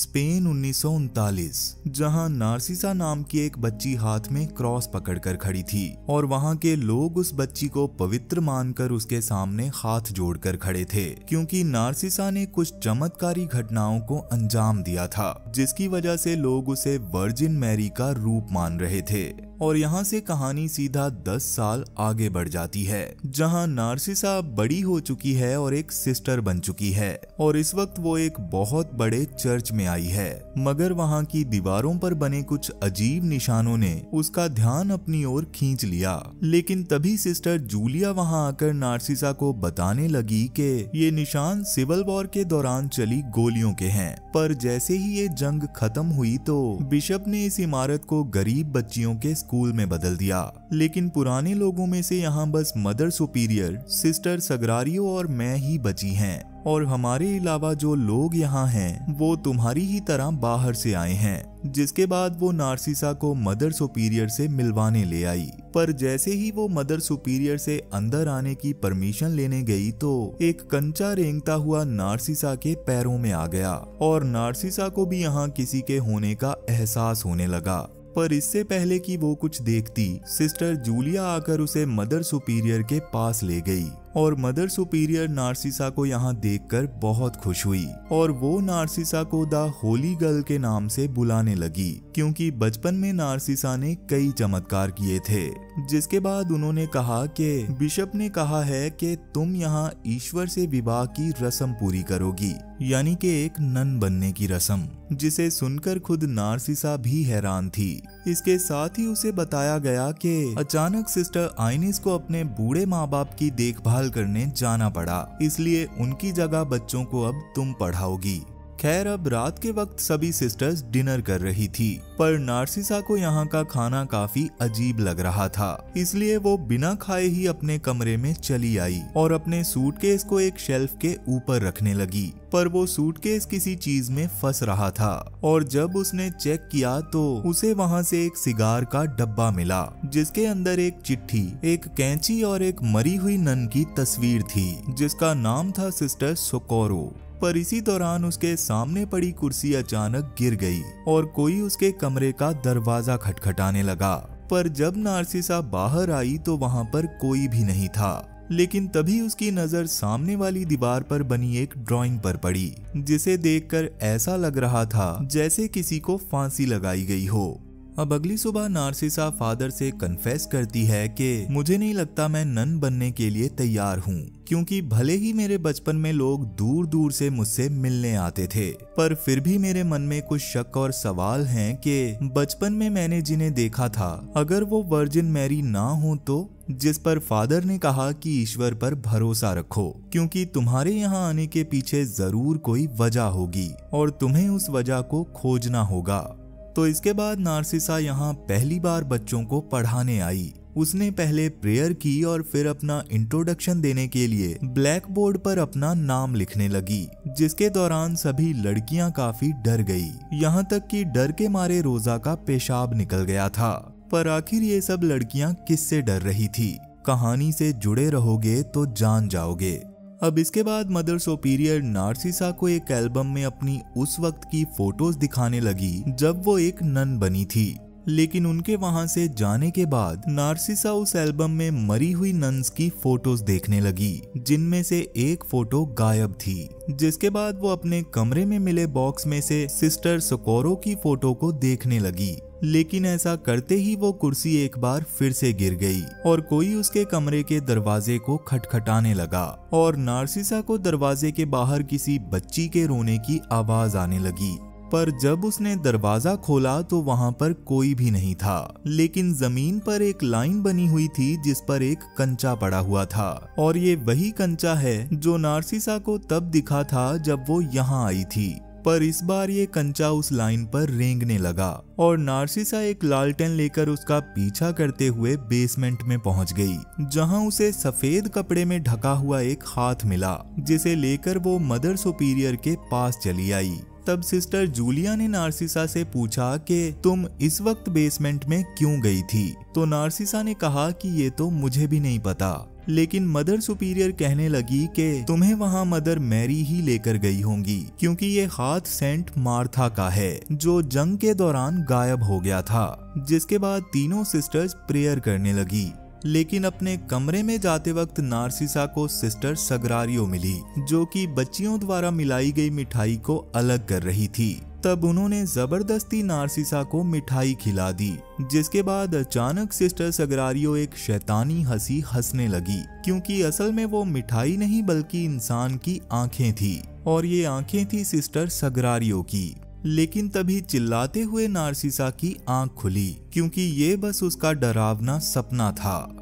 Spain 1939, जहां नार्सिसा नाम की एक बच्ची हाथ में क्रॉस पकड़कर खड़ी थी और वहां के लोग उस बच्ची को पवित्र मानकर उसके सामने हाथ जोड़कर खड़े थे, क्योंकि नार्सिसा ने कुछ चमत्कारी घटनाओं को अंजाम दिया था, जिसकी वजह से लोग उसे वर्जिन मैरी का रूप मान रहे थे। और यहाँ से कहानी सीधा 10 साल आगे बढ़ जाती है, जहाँ नार्सिसा बड़ी हो चुकी है और एक सिस्टर बन चुकी है, और इस वक्त वो एक बहुत बड़े चर्च में आई है। मगर वहाँ की दीवारों पर बने कुछ अजीब निशानों ने उसका ध्यान अपनी ओर खींच लिया। लेकिन तभी सिस्टर जूलिया वहाँ आकर नार्सिसा को बताने लगी कि ये निशान सिविल वॉर के दौरान चली गोलियों के हैं। पर जैसे ही ये जंग खत्म हुई तो बिशप ने इस इमारत को गरीब बच्चियों के स्कूल में बदल दिया। लेकिन पुराने लोगों में से यहाँ बस मदर सुपीरियर, सिस्टर सग्रारियो और मैं ही बची हैं, और हमारे अलावा जो लोग यहाँ हैं वो तुम्हारी ही तरह बाहर से आए हैं। जिसके बाद वो नार्सिसा को मदर सुपीरियर से मिलवाने ले आई। पर जैसे ही वो मदर सुपीरियर से अंदर आने की परमिशन लेने गई तो एक कंचा रेंगता हुआ नार्सिसा के पैरों में आ गया, और नार्सिसा को भी यहाँ किसी के होने का एहसास होने लगा। पर इससे पहले कि वो कुछ देखती, सिस्टर जूलिया आकर उसे मदर सुपीरियर के पास ले गई, और मदर सुपीरियर नार्सिसा को यहाँ देखकर बहुत खुश हुई, और वो नार्सिसा को द होली गर्ल के नाम से बुलाने लगी, क्योंकि बचपन में नार्सिसा ने कई चमत्कार किए थे। जिसके बाद उन्होंने कहा कि बिशप ने कहा है कि तुम यहाँ ईश्वर से विवाह की रस्म पूरी करोगी, यानी कि एक नन बनने की रस्म, जिसे सुनकर खुद नार्सिसा भी हैरान थी। इसके साथ ही उसे बताया गया कि अचानक सिस्टर आइनिस को अपने बूढ़े माँ बाप की देखभाल करने जाना पड़ा, इसलिए उनकी जगह बच्चों को अब तुम पढ़ाओगी। खैर, अब रात के वक्त सभी सिस्टर्स डिनर कर रही थी, पर नार्सिसा को यहाँ का खाना काफी अजीब लग रहा था, इसलिए वो बिना खाए ही अपने कमरे में चली आई और अपने सूटकेस को एक शेल्फ के ऊपर रखने लगी। पर वो सूटकेस किसी चीज में फंस रहा था, और जब उसने चेक किया तो उसे वहाँ से एक सिगार का डब्बा मिला, जिसके अंदर एक चिट्ठी, एक कैंची और एक मरी हुई नन की तस्वीर थी, जिसका नाम था सिस्टर सोकोरो। पर इसी दौरान उसके सामने पड़ी कुर्सी अचानक गिर गई और कोई उसके कमरे का दरवाजा खटखटाने लगा। पर जब नार्सिसा बाहर आई तो वहां पर कोई भी नहीं था। लेकिन तभी उसकी नजर सामने वाली दीवार पर बनी एक ड्राइंग पर पड़ी, जिसे देखकर ऐसा लग रहा था जैसे किसी को फांसी लगाई गई हो। अब अगली सुबह नार्सिसा फादर से कन्फेस करती है कि मुझे नहीं लगता मैं नन बनने के लिए तैयार हूँ, क्योंकि भले ही मेरे बचपन में लोग दूर दूर से मुझसे मिलने आते थे, पर फिर भी मेरे मन में कुछ शक और सवाल हैं कि बचपन में मैंने जिन्हें देखा था, अगर वो वर्जिन मैरी ना हो तो। जिस पर फादर ने कहा कि ईश्वर पर भरोसा रखो, क्योंकि तुम्हारे यहाँ आने के पीछे जरूर कोई वजह होगी और तुम्हें उस वजह को खोजना होगा। तो इसके बाद नार्सिसा यहाँ पहली बार बच्चों को पढ़ाने आई। उसने पहले प्रेयर की और फिर अपना इंट्रोडक्शन देने के लिए ब्लैक बोर्ड पर अपना नाम लिखने लगी, जिसके दौरान सभी लड़कियां काफी डर गई, यहाँ तक कि डर के मारे रोजा का पेशाब निकल गया था। पर आखिर ये सब लड़कियां किससे डर रही थी? कहानी से जुड़े रहोगे तो जान जाओगे। अब इसके बाद मदर सुपीरियर नार्सिसा को एक एल्बम में अपनी उस वक्त की फोटोज दिखाने लगी जब वो एक नन बनी थी। लेकिन उनके वहां से जाने के बाद नार्सिसा उस एल्बम में मरी हुई नन्स की फोटोज देखने लगी, जिनमें से एक फोटो गायब थी। जिसके बाद वो अपने कमरे में मिले बॉक्स में से सिस्टर सोकोरो की फोटो को देखने लगी। लेकिन ऐसा करते ही वो कुर्सी एक बार फिर से गिर गई और कोई उसके कमरे के दरवाजे को खटखटाने लगा, और नार्सिसा को दरवाजे के बाहर किसी बच्ची के रोने की आवाज आने लगी। पर जब उसने दरवाजा खोला तो वहां पर कोई भी नहीं था, लेकिन जमीन पर एक लाइन बनी हुई थी जिस पर एक कंचा पड़ा हुआ था, और ये वही कंचा है जो नार्सिसा को तब दिखा था जब वो यहाँ आई थी। पर इस बार ये कंचा उस लाइन पर रेंगने लगा और नार्सिसा एक लालटेन लेकर उसका पीछा करते हुए बेसमेंट में पहुंच गई, जहां उसे सफेद कपड़े में ढका हुआ एक हाथ मिला, जिसे लेकर वो मदर सुपीरियर के पास चली आई। तब सिस्टर जूलिया ने नार्सिसा से पूछा कि तुम इस वक्त बेसमेंट में क्यों गई थी? तो नार्सिसा ने कहा कि ये तो मुझे भी नहीं पता, लेकिन मदर सुपीरियर कहने लगी कि तुम्हें वहाँ मदर मैरी ही लेकर गई होंगी, क्योंकि ये हाथ सेंट मार्था का है जो जंग के दौरान गायब हो गया था। जिसके बाद तीनों सिस्टर्स प्रेयर करने लगी। लेकिन अपने कमरे में जाते वक्त नार्सिसा को सिस्टर सग्रारियो मिली, जो कि बच्चियों द्वारा मिलाई गई मिठाई को अलग कर रही थी। तब उन्होंने जबरदस्ती नार्सिसा को मिठाई खिला दी, जिसके बाद अचानक सिस्टर सग्रारियो एक शैतानी हंसी हंसने लगी, क्योंकि असल में वो मिठाई नहीं बल्कि इंसान की आंखें थी, और ये आंखें थी सिस्टर सग्रारियो की। लेकिन तभी चिल्लाते हुए नार्सिसा की आंख खुली, क्योंकि ये बस उसका डरावना सपना था।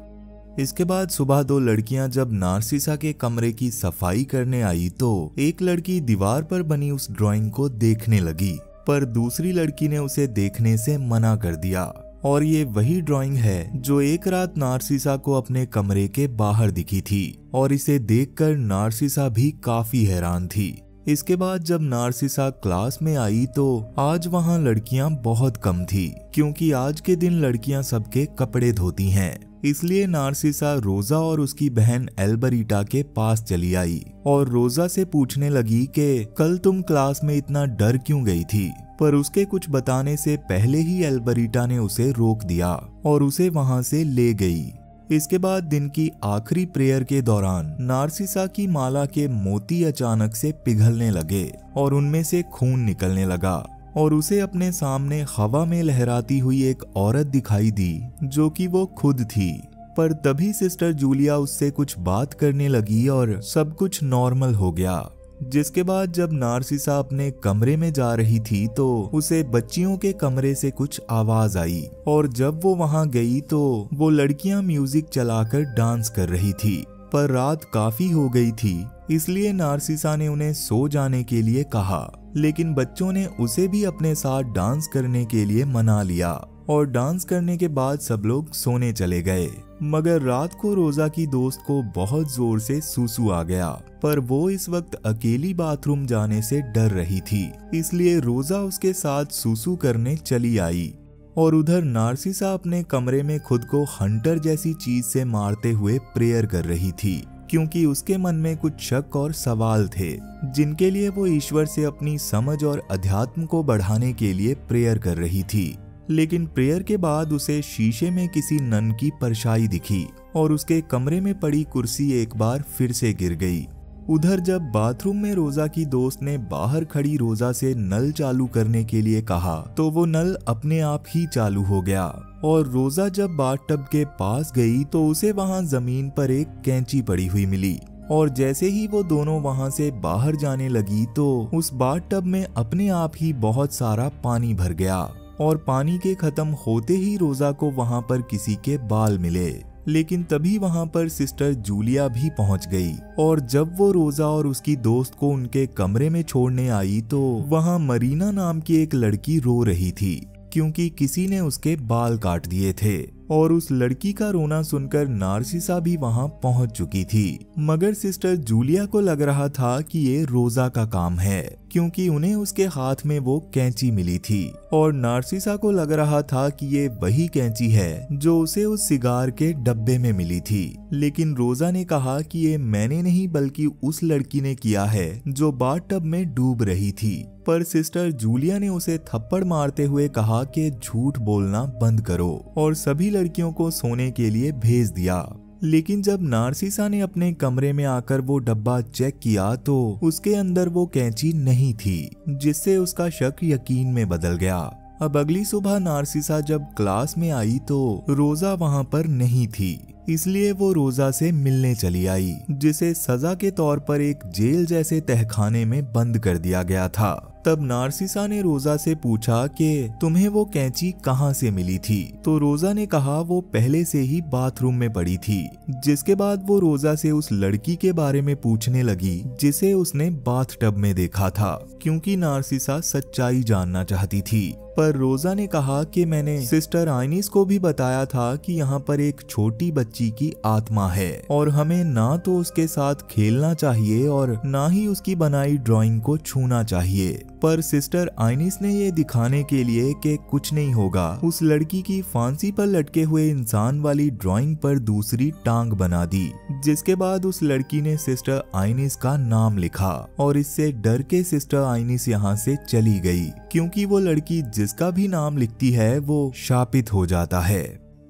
इसके बाद सुबह दो लड़कियां जब नार्सिसा के कमरे की सफाई करने आई तो एक लड़की दीवार पर बनी उस ड्राइंग को देखने लगी, पर दूसरी लड़की ने उसे देखने से मना कर दिया। और ये वही ड्राइंग है जो एक रात नार्सिसा को अपने कमरे के बाहर दिखी थी, और इसे देखकर नार्सिसा भी काफी हैरान थी। इसके बाद जब नार्सिसा क्लास में आई तो आज वहाँ लड़कियां बहुत कम थी, क्योंकि आज के दिन लड़कियां सबके कपड़े धोती हैं। इसलिए नार्सिसा रोजा और उसकी बहन एल्बरीटा के पास चली आई और रोजा से पूछने लगी कि कल तुम क्लास में इतना डर क्यों गई थी। पर उसके कुछ बताने से पहले ही एल्बरीटा ने उसे रोक दिया और उसे वहां से ले गई। इसके बाद दिन की आखिरी प्रेयर के दौरान नार्सिसा की माला के मोती अचानक से पिघलने लगे और उनमें से खून निकलने लगा, और उसे अपने सामने हवा में लहराती हुई एक औरत दिखाई दी जो कि वो खुद थी। पर तभी सिस्टर जूलिया उससे कुछ बात करने लगी और सब कुछ नॉर्मल हो गया। जिसके बाद जब नार्सिसा अपने कमरे में जा रही थी तो उसे बच्चियों के कमरे से कुछ आवाज आई, और जब वो वहां गई तो वो लड़कियां म्यूजिक चलाकर डांस कर रही थी। पर रात काफी हो गई थी, इसलिए नार्सिसा ने उन्हें सो जाने के लिए कहा, लेकिन बच्चों ने उसे भी अपने साथ डांस करने के लिए मना लिया, और डांस करने के बाद सब लोग सोने चले गए। मगर रात को रोजा की दोस्त को बहुत जोर से सूसू आ गया, पर वो इस वक्त अकेली बाथरूम जाने से डर रही थी, इसलिए रोजा उसके साथ सूसू करने चली आई। और उधर नार्सिसा अपने कमरे में खुद को हंटर जैसी चीज से मारते हुए प्रेयर कर रही थी, क्योंकि उसके मन में कुछ शक और सवाल थे जिनके लिए वो ईश्वर से अपनी समझ और अध्यात्म को बढ़ाने के लिए प्रेयर कर रही थी। लेकिन प्रेयर के बाद उसे शीशे में किसी नन की परछाई दिखी और उसके कमरे में पड़ी कुर्सी एक बार फिर से गिर गई। उधर जब बाथरूम में रोजा की दोस्त ने बाहर खड़ी रोजा से नल चालू करने के लिए कहा तो वो नल अपने आप ही चालू हो गया, और रोजा जब बाथटब के पास गई तो उसे वहां जमीन पर एक कैंची पड़ी हुई मिली, और जैसे ही वो दोनों वहां से बाहर जाने लगी तो उस बाथटब में अपने आप ही बहुत सारा पानी भर गया, और पानी के खत्म होते ही रोजा को वहां पर किसी के बाल मिले। लेकिन तभी वहां पर सिस्टर जूलिया भी पहुंच गई, और जब वो रोजा और उसकी दोस्त को उनके कमरे में छोड़ने आई तो वहां मरीना नाम की एक लड़की रो रही थी, क्योंकि किसी ने उसके बाल काट दिए थे। और उस लड़की का रोना सुनकर नार्सिसा भी वहां पहुंच चुकी थी, मगर सिस्टर जूलिया को लग रहा था कि ये रोजा का काम है, क्योंकि उन्हें उसके हाथ में वो कैंची मिली थी, और नार्सिसा को लग रहा था कि ये वही कैंची है जो उसे उस सिगार के डब्बे में मिली थी। लेकिन रोजा ने कहा कि ये मैंने नहीं बल्कि उस लड़की ने किया है जो बाथटब में डूब रही थी। पर सिस्टर जूलिया ने उसे थप्पड़ मारते हुए कहा कि झूठ बोलना बंद करो, और सभी लड़कियों को सोने के लिए भेज दिया। लेकिन जब नार्सिसा ने अपने कमरे में आकर वो डब्बा चेक किया तो उसके अंदर वो कैंची नहीं थी, जिससे उसका शक यकीन में बदल गया। अब अगली सुबह नार्सिसा जब क्लास में आई तो रोजा वहां पर नहीं थी, इसलिए वो रोजा से मिलने चली आई, जिसे सजा के तौर पर एक जेल जैसे तहखाने में बंद कर दिया गया था। तब नार्सिसा ने रोजा से पूछा कि तुम्हें वो कैंची कहाँ से मिली थी, तो रोजा ने कहा वो पहले से ही बाथरूम में पड़ी थी। जिसके बाद वो रोजा से उस लड़की के बारे में पूछने लगी जिसे उसने बाथटब में देखा था, क्योंकि नार्सिसा सच्चाई जानना चाहती थी। पर रोजा ने कहा कि मैंने सिस्टर आइनिस को भी बताया था कि यहाँ पर एक छोटी बच्ची की आत्मा है, और हमें ना तो उसके साथ खेलना चाहिए और ना ही उसकी बनाई ड्राइंग को छूना चाहिए। पर सिस्टर आइनिस ने ये दिखाने के लिए कि कुछ नहीं होगा, उस लड़की की फांसी पर लटके हुए इंसान वाली ड्राइंग पर दूसरी टांग बना दी, जिसके बाद उस लड़की ने सिस्टर आइनिस का नाम लिखा और इससे डर के सिस्टर आइनिस यहाँ से चली गई, क्योंकि वो लड़की जिसका भी नाम लिखती है वो शापित हो जाता है।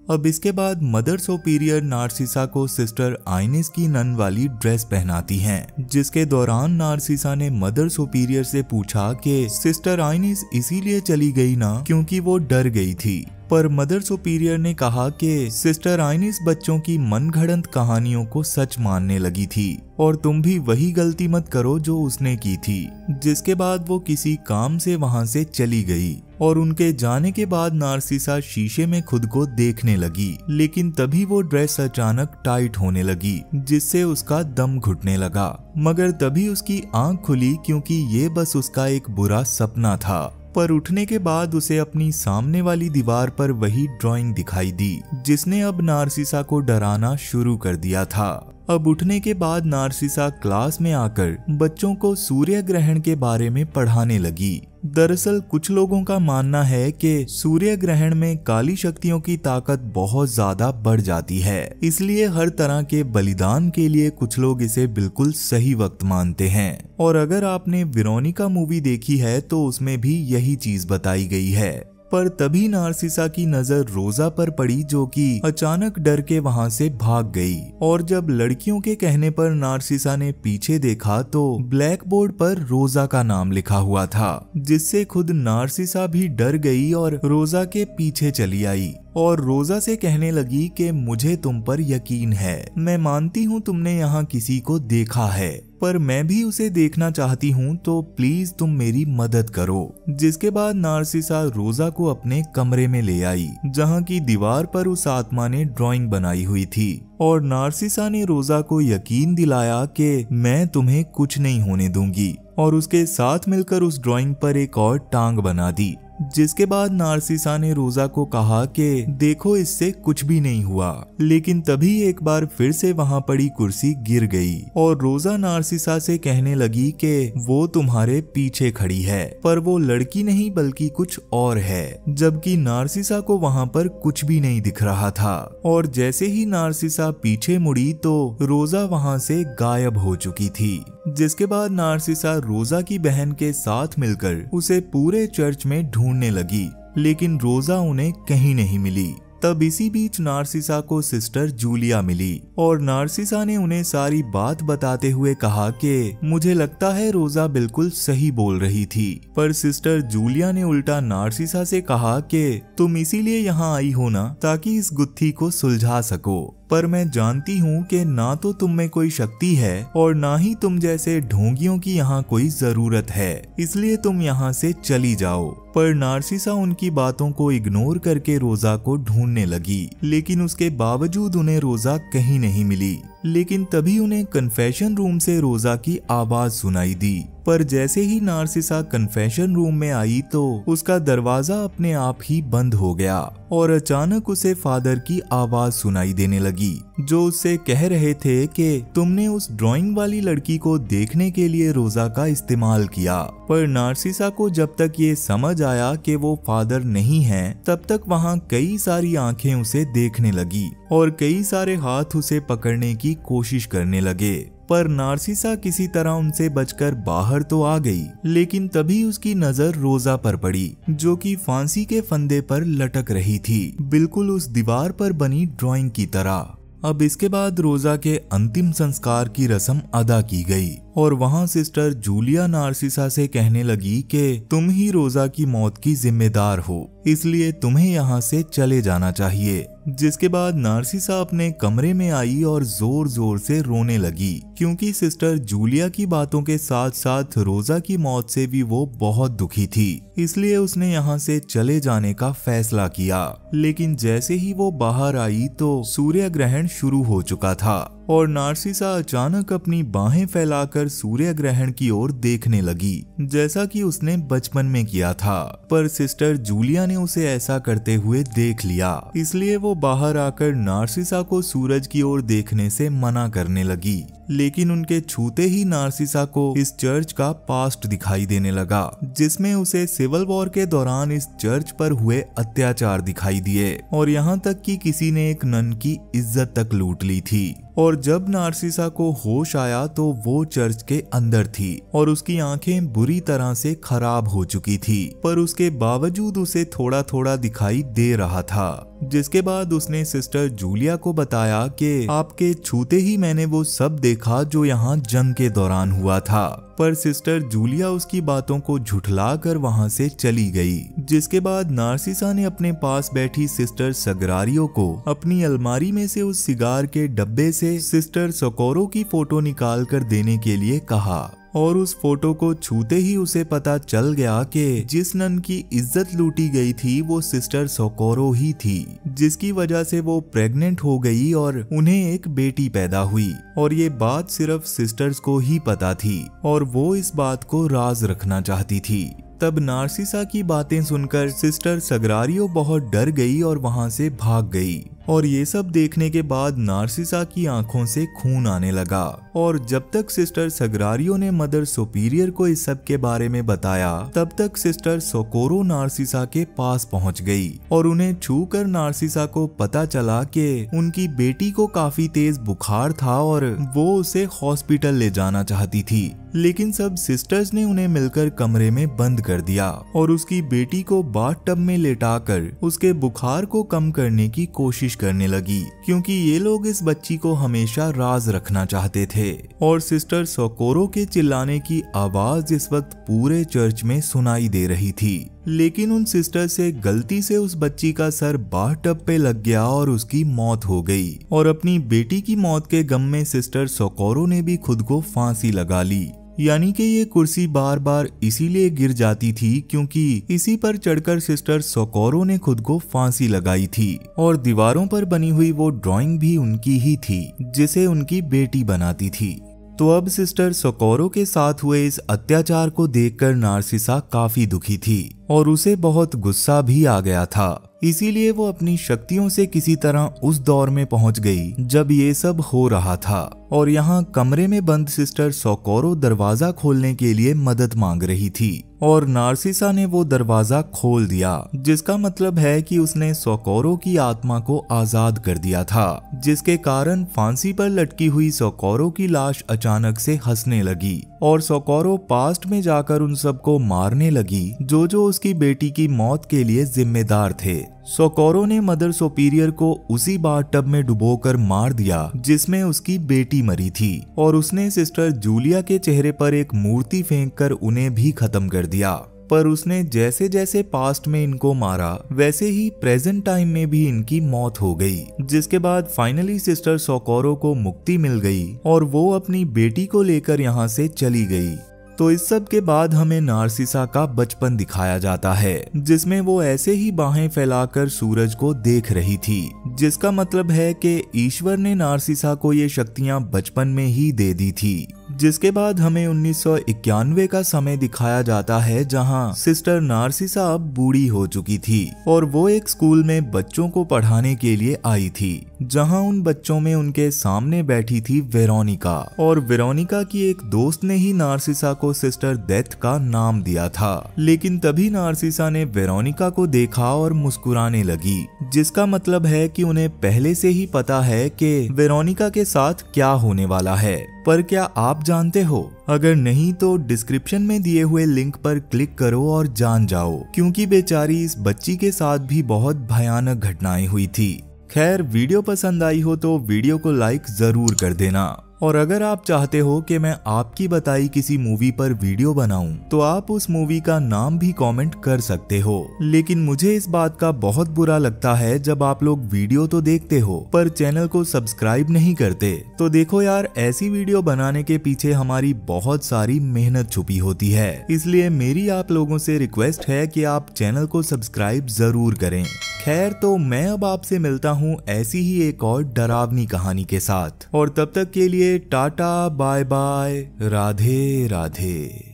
अब इसके बाद मदर सुपीरियर नार्सिसा को सिस्टर आइनिस की नन वाली ड्रेस पहनाती हैं, जिसके दौरान नार्सिसा ने मदर सुपीरियर से पूछा कि सिस्टर आइनिस इसीलिए चली गई ना क्योंकि वो डर गई थी। पर मदर सुपीरियर ने कहा कि सिस्टर आइनिस बच्चों की मनगढ़ंत कहानियों को सच मानने लगी थी और तुम भी वही गलती मत करो जो उसने की थी। जिसके बाद वो किसी काम से वहां से चली गई और उनके जाने के बाद नार्सिसा शीशे में खुद को देखने लगी, लेकिन तभी वो ड्रेस अचानक टाइट होने लगी, जिससे उसका दम घुटने लगा। मगर तभी उसकी आंख खुली, क्योंकि ये बस उसका एक बुरा सपना था। पर उठने के बाद उसे अपनी सामने वाली दीवार पर वही ड्राइंग दिखाई दी, जिसने अब नार्सिसा को डराना शुरू कर दिया था। अब उठने के बाद नार्सिसा क्लास में आकर बच्चों को सूर्य ग्रहण के बारे में पढ़ाने लगी। दरअसल कुछ लोगों का मानना है कि सूर्य ग्रहण में काली शक्तियों की ताकत बहुत ज्यादा बढ़ जाती है, इसलिए हर तरह के बलिदान के लिए कुछ लोग इसे बिल्कुल सही वक्त मानते हैं। और अगर आपने वेरोनिका मूवी देखी है तो उसमें भी यही चीज बताई गई है। पर तभी नार्सिसा की नजर रोजा पर पड़ी, जो कि अचानक डर के वहां से भाग गई। और जब लड़कियों के कहने पर नार्सिसा ने पीछे देखा तो ब्लैक बोर्ड पर रोजा का नाम लिखा हुआ था, जिससे खुद नार्सिसा भी डर गई और रोजा के पीछे चली आई और रोजा से कहने लगी कि मुझे तुम पर यकीन है, मैं मानती हूँ तुमने यहाँ किसी को देखा है, पर मैं भी उसे देखना चाहती हूँ, तो प्लीज तुम मेरी मदद करो। जिसके बाद नार्सिसा रोजा को अपने कमरे में ले आई, जहाँ की दीवार पर उस आत्मा ने ड्राइंग बनाई हुई थी और नार्सिसा ने रोजा को यकीन दिलाया कि मैं तुम्हें कुछ नहीं होने दूंगी, और उसके साथ मिलकर उस ड्राइंग पर एक और टांग बना दी। जिसके बाद नार्सिसा ने रोजा को कहा कि देखो इससे कुछ भी नहीं हुआ, लेकिन तभी एक बार फिर से वहां पड़ी कुर्सी गिर गई और रोजा नार्सिसा से कहने लगी कि वो तुम्हारे पीछे खड़ी है, पर वो लड़की नहीं बल्कि कुछ और है, जबकि नार्सिसा को वहां पर कुछ भी नहीं दिख रहा था। और जैसे ही नार्सिसा पीछे मुड़ी तो रोजा वहां से गायब हो चुकी थी। जिसके बाद नार्सिसा रोजा की बहन के साथ मिलकर उसे पूरे चर्च में ढूंढने लगी, लेकिन रोजा उन्हें कहीं नहीं मिली। तब इसी बीच नार्सिसा को सिस्टर जूलिया मिली और नार्सिसा ने उन्हें सारी बात बताते हुए कहा कि मुझे लगता है रोजा बिल्कुल सही बोल रही थी। पर सिस्टर जूलिया ने उल्टा नार्सिसा से कहा कि तुम इसीलिए यहाँ आई हो ना, ताकि इस गुत्थी को सुलझा सको, पर मैं जानती हूँ कि ना तो तुम में कोई शक्ति है और ना ही तुम जैसे ढोंगियों की यहाँ कोई जरूरत है, इसलिए तुम यहाँ से चली जाओ। पर नार्सिसा उनकी बातों को इग्नोर करके रोजा को ढूंढने लगी, लेकिन उसके बावजूद उन्हें रोजा कहीं नहीं मिली। लेकिन तभी उन्हें कन्फेशन रूम से रोजा की आवाज सुनाई दी। पर जैसे ही नार्सिसा कन्फेशन रूम में आई तो उसका दरवाजा अपने आप ही बंद हो गया और अचानक उसे फादर की आवाज सुनाई देने लगी, जो उससे कह रहे थे कि तुमने उस ड्राइंग वाली लड़की को देखने के लिए रोजा का इस्तेमाल किया। पर नार्सिसा को जब तक ये समझ आया कि वो फादर नहीं है, तब तक वहाँ कई सारी आंखें उसे देखने लगी और कई सारे हाथ उसे पकड़ने की कोशिश करने लगे। पर नार्सिसा किसी तरह उनसे बचकर बाहर तो आ गई, लेकिन तभी उसकी नजर रोजा पर पड़ी, जो कि फांसी के फंदे पर लटक रही थी, बिल्कुल उस दीवार पर बनी ड्राइंग की तरह। अब इसके बाद रोजा के अंतिम संस्कार की रस्म अदा की गई और वहां सिस्टर जूलिया नार्सिसा से कहने लगी कि तुम ही रोजा की मौत की जिम्मेदार हो, इसलिए तुम्हें यहाँ से चले जाना चाहिए। जिसके बाद नार्सिसा अपने कमरे में आई और जोर जोर से रोने लगी, क्योंकि सिस्टर जूलिया की बातों के साथ साथ रोजा की मौत से भी वो बहुत दुखी थी, इसलिए उसने यहाँ से चले जाने का फैसला किया। लेकिन जैसे ही वो बाहर आई तो सूर्य ग्रहण शुरू हो चुका था और नार्सिसा अचानक अपनी बाहें फैलाकर सूर्य ग्रहण की ओर देखने लगी, जैसा कि उसने बचपन में किया था। पर सिस्टर जूलिया ने उसे ऐसा करते हुए देख लिया, इसलिए वो बाहर आकर नार्सिसा को सूरज की ओर देखने से मना करने लगी। लेकिन उनके छूते ही नार्सिसा को इस चर्च का पास्ट दिखाई देने लगा, जिसमें उसे सिविल वॉर के दौरान इस चर्च पर हुए अत्याचार दिखाई दिए और यहाँ तक कि किसी ने एक नन की इज्जत तक लूट ली थी। और जब नार्सिसा को होश आया तो वो चर्च के अंदर थी और उसकी आंखें बुरी तरह से खराब हो चुकी थी, पर उसके बावजूद उसे थोड़ा थोड़ा दिखाई दे रहा था। जिसके बाद उसने सिस्टर जूलिया को बताया कि आपके छूते ही मैंने वो सब देखा जो यहाँ जंग के दौरान हुआ था। पर सिस्टर जूलिया उसकी बातों को झुठला कर वहाँ से चली गई। जिसके बाद नार्सिसा ने अपने पास बैठी सिस्टर सगरारियो को अपनी अलमारी में से उस सिगार के डब्बे से सिस्टर सोकोरो की फोटो निकाल कर देने के लिए कहा और उस फोटो को छूते ही उसे पता चल गया कि जिस नन की इज्जत लूटी गई थी वो सिस्टर सोकोरो ही थी, जिसकी वजह से वो प्रेग्नेंट हो गई और उन्हें एक बेटी पैदा हुई। और ये बात सिर्फ सिस्टर्स को ही पता थी और वो इस बात को राज रखना चाहती थी। तब नार्सिसा की बातें सुनकर सिस्टर सगरारियो बहुत डर गई और वहां से भाग गई। और ये सब देखने के बाद नार्सिसा की आंखों से खून आने लगा और जब तक सिस्टर सगरारियो ने मदर सुपीरियर को इस सब के बारे में बताया तब तक सिस्टर सोकोरो नार्सिसा के पास पहुंच गई और उन्हें छूकर नार्सिसा को पता चला कि उनकी बेटी को काफी तेज बुखार था और वो उसे हॉस्पिटल ले जाना चाहती थी। लेकिन सब सिस्टर्स ने उन्हें मिलकर कमरे में बंद कर दिया और उसकी बेटी को बाथटब में लेटाकर उसके बुखार को कम करने की कोशिश करने लगी, क्योंकि ये लोग इस बच्ची को हमेशा राज रखना चाहते थे। और सिस्टर सोकोरो के चिल्लाने की आवाज इस वक्त पूरे चर्च में सुनाई दे रही थी। लेकिन उन सिस्टर से गलती से उस बच्ची का सर बाथटब पे लग गया और उसकी मौत हो गई। और अपनी बेटी की मौत के गम में सिस्टर सोकोरो ने भी खुद को फांसी लगा ली। यानी कि ये कुर्सी बार बार इसीलिए गिर जाती थी क्योंकि इसी पर चढ़कर सिस्टर सोकोरो ने खुद को फांसी लगाई थी। और दीवारों पर बनी हुई वो ड्राइंग भी उनकी ही थी जिसे उनकी बेटी बनाती थी। तो अब सिस्टर सोकोरो के साथ हुए इस अत्याचार को देखकर नार्सिसा काफी दुखी थी और उसे बहुत गुस्सा भी आ गया था। इसीलिए वो अपनी शक्तियों से किसी तरह उस दौर में पहुंच गई जब ये सब हो रहा था और यहाँ कमरे में बंद सिस्टर सोकोरो दरवाजा खोलने के लिए मदद मांग रही थी और नार्सिसा ने वो दरवाजा खोल दिया, जिसका मतलब है कि उसने सोकोरो की आत्मा को आजाद कर दिया था, जिसके कारण फांसी पर लटकी हुई सोकोरो की लाश अचानक से हंसने लगी और सोकोरो पास्ट में जाकर उन सबको मारने लगी जो उसकी बेटी की मौत के लिए जिम्मेदार थे। सोकोरो ने मदर सुपीरियर को उसी बाथटब में डुबोकर मार दिया जिसमें उसकी बेटी मरी थी और उसने सिस्टर जूलिया के चेहरे पर एक मूर्ति फेंककर उन्हें भी खत्म कर दिया। पर उसने जैसे जैसे पास्ट में इनको मारा वैसे ही प्रेजेंट टाइम में भी इनकी मौत हो गई, जिसके बाद फाइनली सिस्टर सोकोरो को मुक्ति मिल गई और वो अपनी बेटी को लेकर यहाँ से चली गई। तो इस सब के बाद हमें नार्सिसा का बचपन दिखाया जाता है, जिसमें वो ऐसे ही बाहें फैलाकर सूरज को देख रही थी, जिसका मतलब है कि ईश्वर ने नार्सिसा को ये शक्तियां बचपन में ही दे दी थी। जिसके बाद हमें 1991 का समय दिखाया जाता है जहां सिस्टर नार्सिसा अब बूढ़ी हो चुकी थी और वो एक स्कूल में बच्चों को पढ़ाने के लिए आई थी, जहां उन बच्चों में उनके सामने बैठी थी वेरोनिका और वेरोनिका की एक दोस्त ने ही नार्सिसा को सिस्टर डेथ का नाम दिया था। लेकिन तभी नार्सिसा ने वेरोनिका को देखा और मुस्कुराने लगी, जिसका मतलब है कि उन्हें पहले से ही पता है कि वेरोनिका के साथ क्या होने वाला है। पर क्या आप जानते हो? अगर नहीं तो डिस्क्रिप्शन में दिए हुए लिंक पर क्लिक करो और जान जाओ, क्योंकि बेचारी इस बच्ची के साथ भी बहुत भयानक घटनाएं हुई थी। खैर, वीडियो पसंद आई हो तो वीडियो को लाइक जरूर कर देना और अगर आप चाहते हो कि मैं आपकी बताई किसी मूवी पर वीडियो बनाऊं तो आप उस मूवी का नाम भी कमेंट कर सकते हो। लेकिन मुझे इस बात का बहुत बुरा लगता है जब आप लोग वीडियो तो देखते हो पर चैनल को सब्सक्राइब नहीं करते। तो देखो यार, ऐसी वीडियो बनाने के पीछे हमारी बहुत सारी मेहनत छुपी होती है, इसलिए मेरी आप लोगों से रिक्वेस्ट है कि आप चैनल को सब्सक्राइब जरूर करें। खैर, तो मैं अब आपसे मिलता हूँ ऐसी ही एक और डरावनी कहानी के साथ और तब तक के लिए tata bye bye, Radhe Radhe.